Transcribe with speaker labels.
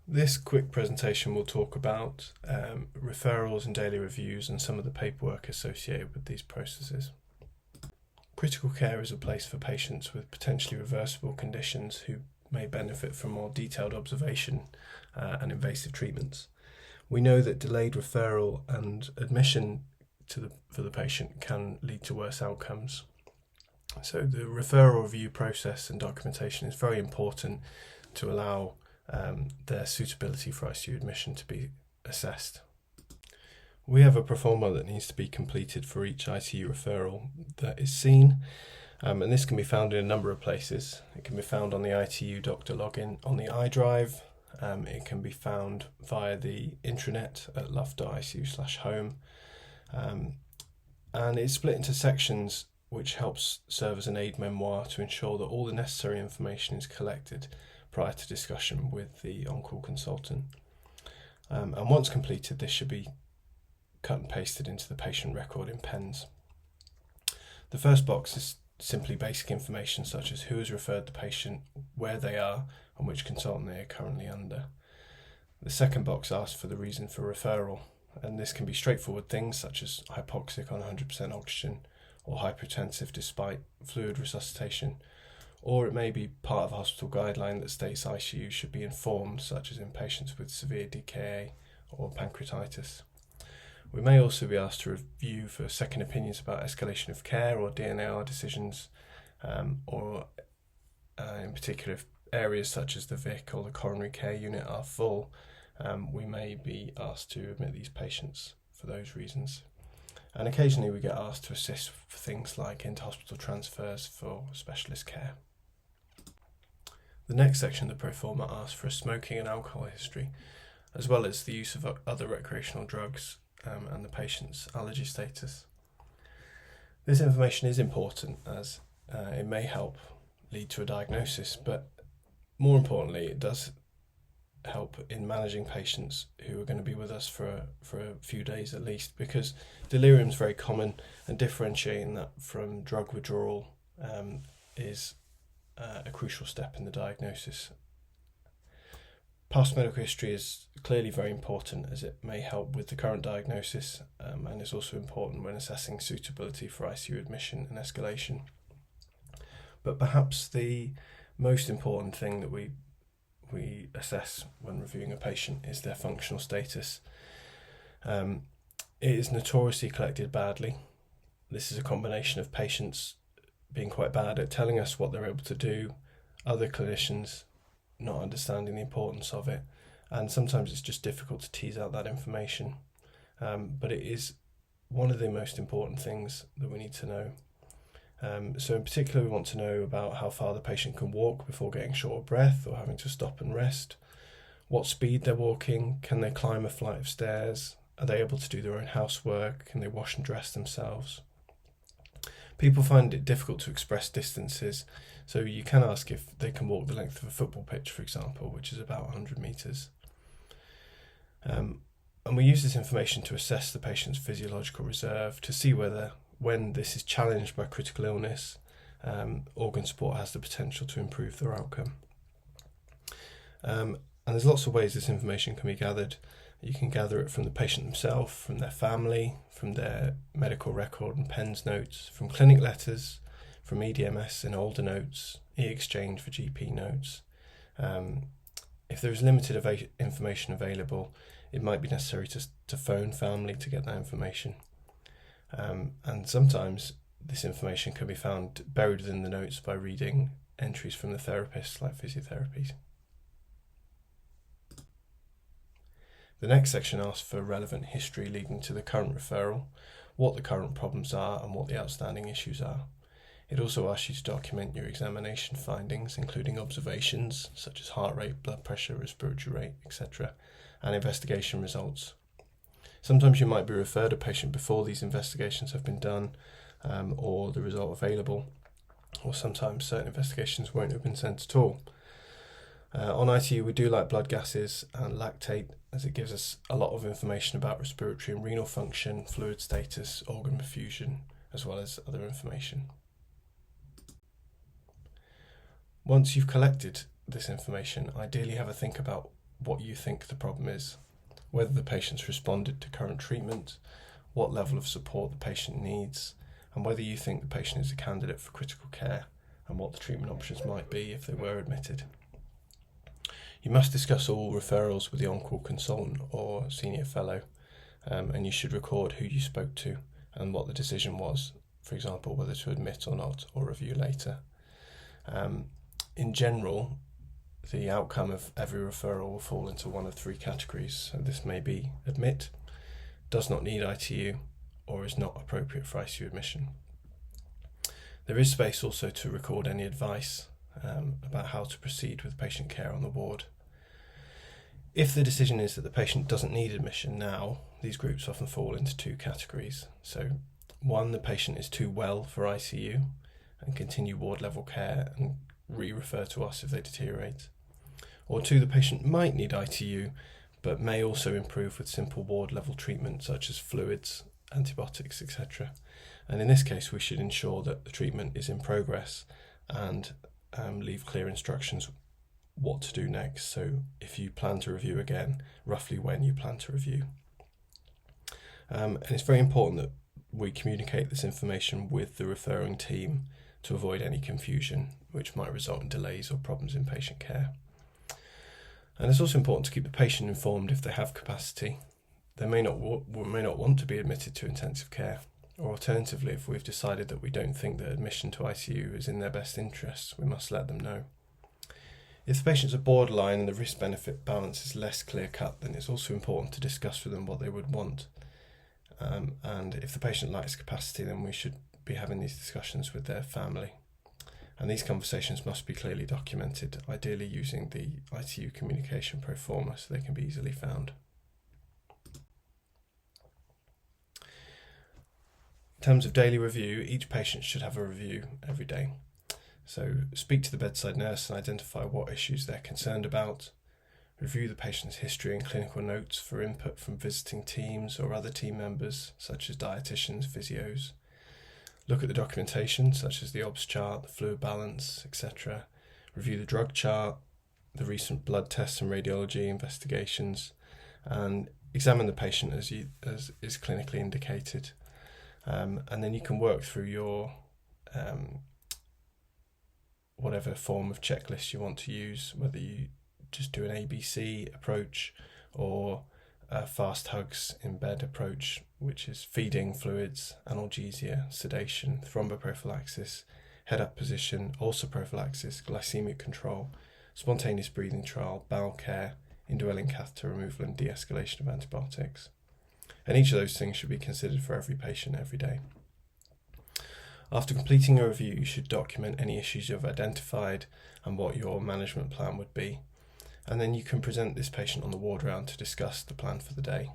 Speaker 1: This quick presentation will talk about referrals and daily reviews and some of the paperwork associated with these processes. Critical care is a place for patients with potentially reversible conditions who may benefit from more detailed observation and invasive treatments. We know that delayed referral and admission for the patient can lead to worse outcomes. So the referral review process and documentation is very important to allow their suitability for ICU admission to be assessed. We have a proforma that needs to be completed for each ICU referral that is seen, and this can be found in a number of places. It can be found on the ITU doctor login on the iDrive. It can be found via the intranet at luff.icu/home, and it's split into sections which helps serve as an aid memoir to ensure that all the necessary information is collected prior to discussion with the on-call consultant. And once completed, this should be cut and pasted into the patient record in pens. The first box is simply basic information such as who has referred the patient, where they are, and which consultant they are currently under. The second box asks for the reason for referral, and this can be straightforward things such as hypoxic on 100% oxygen or hypotensive despite fluid resuscitation, or it may be part of a hospital guideline that states ICU should be informed, such as in patients with severe DKA or pancreatitis. We may also be asked to review for second opinions about escalation of care or DNAR decisions, or in particular if areas such as the VIC or the coronary care unit are full, we may be asked to admit these patients for those reasons. And occasionally we get asked to assist for things like inter-hospital transfers for specialist care. The next section of the proforma asks for a smoking and alcohol history, as well as the use of other recreational drugs and the patient's allergy status. This information is important as it may help lead to a diagnosis, but more importantly, it does help in managing patients who are going to be with us for a few days at least, because delirium is very common, and differentiating that from drug withdrawal is a crucial step in the diagnosis. Past medical history is clearly very important as it may help with the current diagnosis, and is also important when assessing suitability for ICU admission and escalation. But perhaps the most important thing that we assess when reviewing a patient is their functional status. It is notoriously collected badly. This is a combination of patients being quite bad at telling us what they're able to do, other clinicians not understanding the importance of it, and sometimes it's just difficult to tease out that information. But it is one of the most important things that we need to know. So in particular, we want to know about how far the patient can walk before getting short of breath or having to stop and rest, what speed they're walking, can they climb a flight of stairs, are they able to do their own housework, can they wash and dress themselves. People find it difficult to express distances, so you can ask if they can walk the length of a football pitch, for example, which is about 100 metres. And we use this information to assess the patient's physiological reserve to see whether, when this is challenged by critical illness, organ support has the potential to improve their outcome. And there's lots of ways this information can be gathered. You can gather it from the patient themselves, from their family, from their medical record and PENS notes, from clinic letters, from EDMS and older notes, e-exchange for GP notes. If there is limited information available, it might be necessary to phone family to get that information. And sometimes this information can be found buried within the notes by reading entries from the therapists, like physiotherapy. The next section asks for relevant history leading to the current referral, what the current problems are and what the outstanding issues are. It also asks you to document your examination findings, including observations such as heart rate, blood pressure, respiratory rate, etc., and investigation results. Sometimes you might be referred a patient before these investigations have been done, or the result available, or sometimes certain investigations won't have been sent at all. On ITU, we do like blood gases and lactate, as it gives us a lot of information about respiratory and renal function, fluid status, organ perfusion, as well as other information. Once you've collected this information, ideally have a think about what you think the problem is, whether the patient's responded to current treatment, what level of support the patient needs, and whether you think the patient is a candidate for critical care and what the treatment options might be if they were admitted. You must discuss all referrals with the on-call consultant or senior fellow, and you should record who you spoke to and what the decision was, for example, whether to admit or not, or review later. In general, the outcome of every referral will fall into one of three categories. So this may be admit, does not need ITU, or is not appropriate for ICU admission. There is space also to record any advice about how to proceed with patient care on the ward. If the decision is that the patient doesn't need admission now, these groups often fall into two categories. So 1, the patient is too well for ICU and continue ward level care and re-refer to us if they deteriorate. Or 2, the patient might need ITU but may also improve with simple ward level treatment such as fluids, antibiotics, etc. And in this case we should ensure that the treatment is in progress and leave clear instructions what to do next. So if you plan to review again, roughly when you plan to review. And it's very important that we communicate this information with the referring team to avoid any confusion which might result in delays or problems in patient care. And it's also important to keep the patient informed if they have capacity. They may not want to be admitted to intensive care, or alternatively, if we've decided that we don't think that admission to ICU is in their best interests, we must let them know. If the patients are borderline and the risk-benefit balance is less clear-cut, then it's also important to discuss with them what they would want. And if the patient lacks capacity, then we should be having these discussions with their family. And these conversations must be clearly documented, ideally using the ITU communication pro forma so they can be easily found. In terms of daily review, each patient should have a review every day. So speak to the bedside nurse and identify what issues they're concerned about. Review the patient's history and clinical notes for input from visiting teams or other team members, such as dietitians, physios. Look at the documentation, such as the OBS chart, the fluid balance, etc. Review the drug chart, the recent blood tests and radiology investigations, and examine the patient as is clinically indicated. And then you can work through your whatever form of checklist you want to use, whether you just do an ABC approach or a fast hugs in bed approach, which is feeding, fluids, analgesia, sedation, thromboprophylaxis, head-up position, ulcer prophylaxis, glycemic control, spontaneous breathing trial, bowel care, indwelling catheter removal and de-escalation of antibiotics. And each of those things should be considered for every patient every day. After completing a review, you should document any issues you've identified and what your management plan would be. And then you can present this patient on the ward round to discuss the plan for the day.